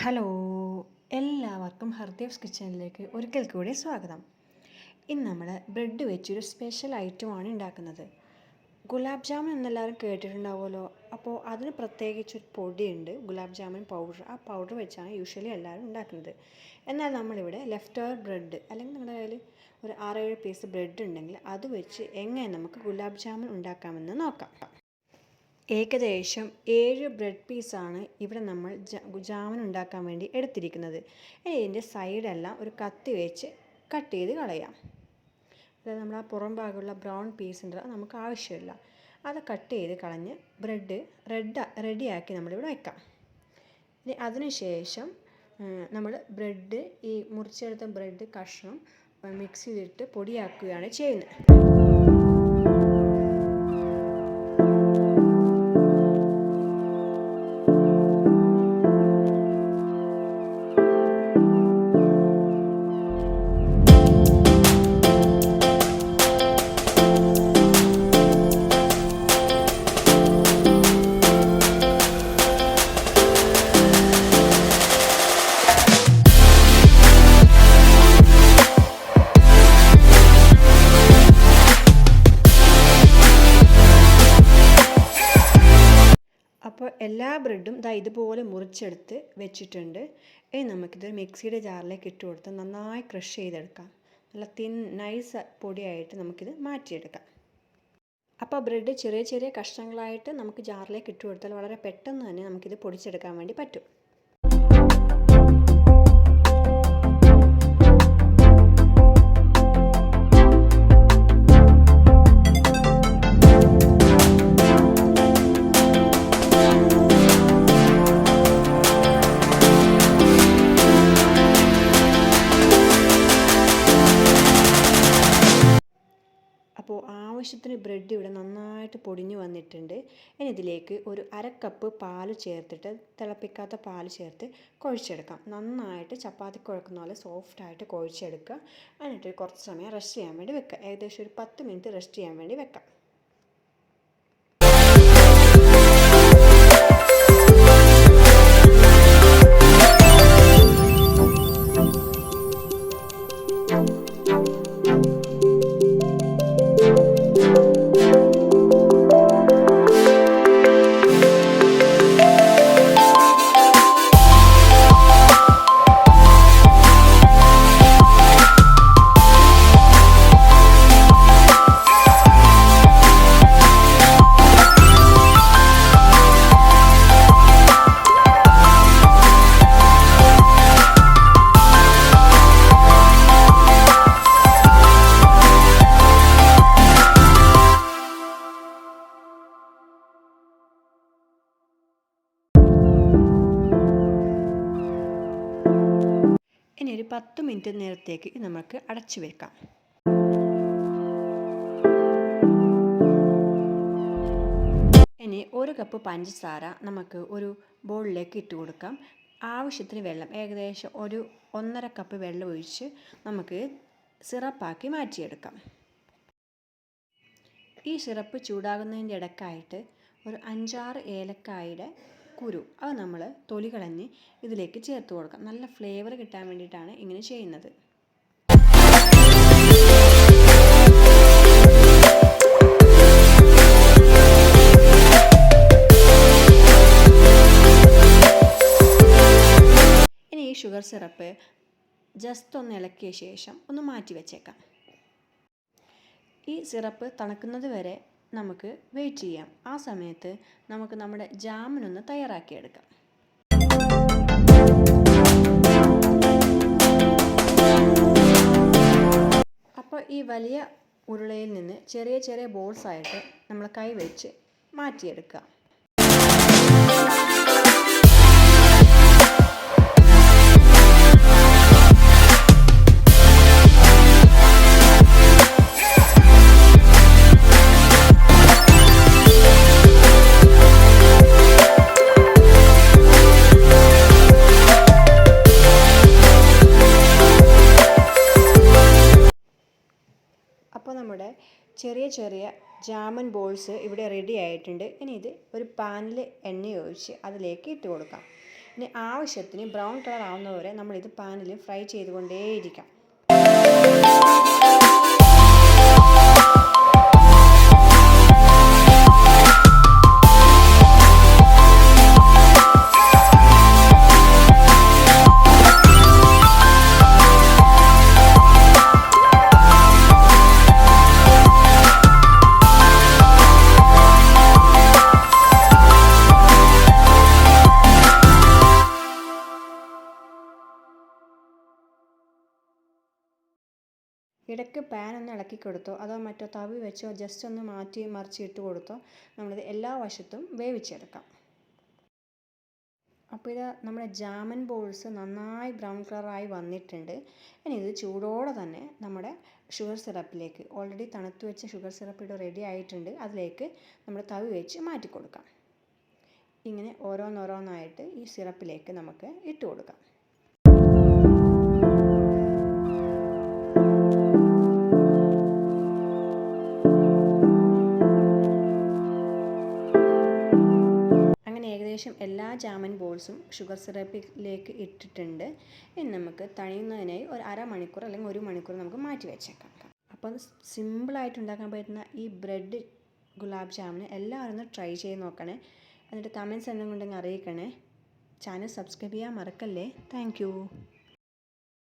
Hello, എല്ലാവർക്കും ഹർദേവ്സ് കിച്ചണിലേക്ക് ഒരിക്കൽ കൂടി സ്വാഗതം. ഇന്ന് നമ്മൾ ബ്രെഡ് വെച്ചൊരു സ്പെഷ്യൽ ഐറ്റമാണ് ഉണ്ടാക്കുന്നത്. ഗുലാബ് ജാമുൻ എന്നെല്ലാവരും കേട്ടിട്ടുണ്ടാവുമല്ലോ. അപ്പോൾ അതിന് പ്രത്യേകിച്ചൊരു പൊടിയുണ്ട്, ഗുലാബ് ജാമുൻ പൗഡർ. ആ പൗഡർ വെച്ചാണ് യൂഷ്വലി എല്ലാവരും ഉണ്ടാക്കുന്നത്. എന്നാൽ നമ്മളിവിടെ ലെഫ്റ്റ് ഓവർ ബ്രെഡ്, അല്ലെങ്കിൽ നമ്മുടെ കയ്യിൽ ഒരു 6-7 പീസ് ബ്രെഡ് ഉണ്ടെങ്കിൽ അത് വെച്ച് എങ്ങനെ നമുക്ക് ഗുലാബ് ജാമുൻ ഉണ്ടാക്കാമെന്ന് നോക്കാം. ഏകദേശം 7 ബ്രെഡ് പീസാണ് ഇവിടെ നമ്മൾ ജാമുൻ ഉണ്ടാക്കാൻ വേണ്ടി എടുത്തിരിക്കുന്നത്. ഇനി ഇതിൻ്റെ സൈഡെല്ലാം ഒരു കത്തി വെച്ച് കട്ട് ചെയ്ത് കളയാം. അതായത് നമ്മൾ ആ പുറം ഭാഗമുള്ള ബ്രൗൺ പീസ് ഉണ്ട്, നമുക്ക് ആവശ്യമില്ല. അത് കട്ട് ചെയ്ത് കളഞ്ഞ് ബ്രെഡ് റെഡിയാക്കി നമ്മളിവിടെ വയ്ക്കാം. ഇനി അതിനുശേഷം നമ്മൾ ബ്രെഡ്, ഈ മുറിച്ചെടുത്ത ബ്രെഡ് കഷ്ണം മിക്സ് ചെയ്തിട്ട് പൊടിയാക്കുകയാണ് ചെയ്യുന്നത്. അപ്പോൾ എല്ലാ ബ്രെഡും ഇതുപോലെ മുറിച്ചെടുത്ത് വെച്ചിട്ടുണ്ട്. ഇനി നമുക്കിത് മിക്സിയുടെ ജാറിലേക്ക് ഇട്ട് കൊടുത്ത് നന്നായി ക്രഷ് ചെയ്തെടുക്കാം. നല്ല നൈസ് പൊടിയായിട്ട് നമുക്കിത് മാറ്റിയെടുക്കാം. അപ്പോൾ ബ്രെഡ് ചെറിയ ചെറിയ കഷ്ണങ്ങളായിട്ട് നമുക്ക് ജാറിലേക്ക് ഇട്ട് കൊടുത്താൽ വളരെ പെട്ടെന്ന് തന്നെ നമുക്കിത് പൊടിച്ചെടുക്കാൻ വേണ്ടി പറ്റും. അപ്പോൾ ആവശ്യത്തിന് ബ്രെഡ് ഇവിടെ നന്നായിട്ട് പൊടിഞ്ഞു വന്നിട്ടുണ്ട്. ഇനി ഇതിലേക്ക് ഒരു 1/2 കപ്പ് പാല് ചേർത്തിട്ട്, തിളപ്പിക്കാത്ത പാല് ചേർത്ത് കുഴച്ചെടുക്കാം. നന്നായിട്ട് ചപ്പാത്തി കുഴക്കുന്ന പോലെ സോഫ്റ്റായിട്ട് കുഴച്ചെടുക്കുക. എന്നിട്ട് കുറച്ച് സമയം റെസ്റ്റ് ചെയ്യാൻ വേണ്ടി വെക്കുക. ഏകദേശം ഒരു 10 മിനിറ്റ് റെസ്റ്റ് ചെയ്യാൻ വേണ്ടി വെക്കാം. ഇനി ഒരു 10 മിനിറ്റ് നേരത്തേക്ക് നമുക്ക് അടച്ചു വെക്കാം. ഇനി 1 കപ്പ് പഞ്ചസാര നമുക്ക് ഒരു ബൗളിലേക്ക് ഇട്ട് കൊടുക്കാം. ആവശ്യത്തിന് വെള്ളം, ഏകദേശം ഒരു 1.5 കപ്പ് വെള്ളം ഒഴിച്ച് നമുക്ക് സിറപ്പാക്കി മാറ്റിയെടുക്കാം. ഈ സിറപ്പ് ചൂടാകുന്നതിൻ്റെ ഇടയ്ക്കായിട്ട് ഒരു 5-6 ഏലക്കായുടെ കുരു, അത് നമ്മൾ തൊലി കളഞ്ഞ് ഇതിലേക്ക് ചേർത്ത് കൊടുക്കാം. നല്ല ഫ്ലേവർ കിട്ടാൻ വേണ്ടിയിട്ടാണ് ഇങ്ങനെ ചെയ്യുന്നത്. ഇനി ഈ ഷുഗർ സിറപ്പ് ജസ്റ്റ് ഒന്ന് ഇളക്കിയ ശേഷം ഒന്ന് മാറ്റി വെച്ചേക്കാം. ഈ സിറപ്പ് തണുക്കുന്നത് വരെ നമുക്ക് വെയിറ്റ് ചെയ്യാം. ആ സമയത്ത് നമുക്ക് നമ്മുടെ ജാമുനൊന്ന് തയ്യാറാക്കിയെടുക്കാം. അപ്പോൾ ഈ വലിയ ഉരുളയിൽ നിന്ന് ചെറിയ ചെറിയ ബോൾസായിട്ട് നമ്മൾ കൈ വെച്ച് മാറ്റിയെടുക്കുക. അപ്പോൾ നമ്മുടെ ചെറിയ ചെറിയ ജാമുൻ ബോൾസ് ഇവിടെ റെഡി ആയിട്ടുണ്ട്. ഇനി ഇത് ഒരു പാനിൽ എണ്ണ ഒഴിച്ച് അതിലേക്ക് ഇട്ട് കൊടുക്കാം. ഇനി ആവശ്യത്തിന് ബ്രൗൺ കളർ ആവുന്നവരെ നമ്മളിത് പാനിൽ ഫ്രൈ ചെയ്തുകൊണ്ടേയിരിക്കാം. ഇടയ്ക്ക് പാൻ ഒന്ന് ഇളക്കി കൊടുത്തോ അതോ മറ്റോ തവി വെച്ചോ ജസ്റ്റ് ഒന്ന് മാറ്റി മറിച്ച് ഇട്ട് കൊടുത്തോ നമ്മളിത് എല്ലാ വശത്തും വേവിച്ചെടുക്കാം. അപ്പോൾ ഇത് നമ്മുടെ ജാമൻ ബോൾസ് നന്നായി ബ്രൗൺ കളറായി വന്നിട്ടുണ്ട്. ഇനി ഇത് ചൂടോടെ തന്നെ നമ്മുടെ ഷുഗർ സിറപ്പിലേക്ക്, ഓൾറെഡി തണുത്ത് വെച്ച ഷുഗർ സിറപ്പ് ഇവിടെ റെഡി ആയിട്ടുണ്ട്, അതിലേക്ക് നമ്മൾ തവി വെച്ച് മാറ്റി കൊടുക്കാം. ഇങ്ങനെ ഓരോന്നോരോന്നായിട്ട് ഈ സിറപ്പിലേക്ക് നമുക്ക് ഇട്ട് കൊടുക്കാം. ഏകദേശം എല്ലാ ജാമൻ ബോൾസും ഷുഗർ സിറപ്പിലേക്ക് ഇട്ടിട്ടുണ്ട്. ഇനി നമുക്ക് തണിയുന്നതിനായി ഒരു അരമണിക്കൂർ അല്ലെങ്കിൽ 1 മണിക്കൂർ നമുക്ക് മാറ്റി വെച്ചേക്കാം. അപ്പോൾ സിമ്പിളായിട്ട് ഉണ്ടാക്കാൻ പറ്റുന്ന ഈ ബ്രെഡ് ഗുലാബ് ജാമുന് എല്ലാവരും ഒന്ന് ട്രൈ ചെയ്ത് നോക്കണേ. എന്നിട്ട് കമൻറ്റ്സ് എന്തെങ്കിലും ഉണ്ടെങ്കിൽ അറിയിക്കണേ. ചാനൽ സബ്സ്ക്രൈബ് ചെയ്യാൻ മറക്കല്ലേ. താങ്ക്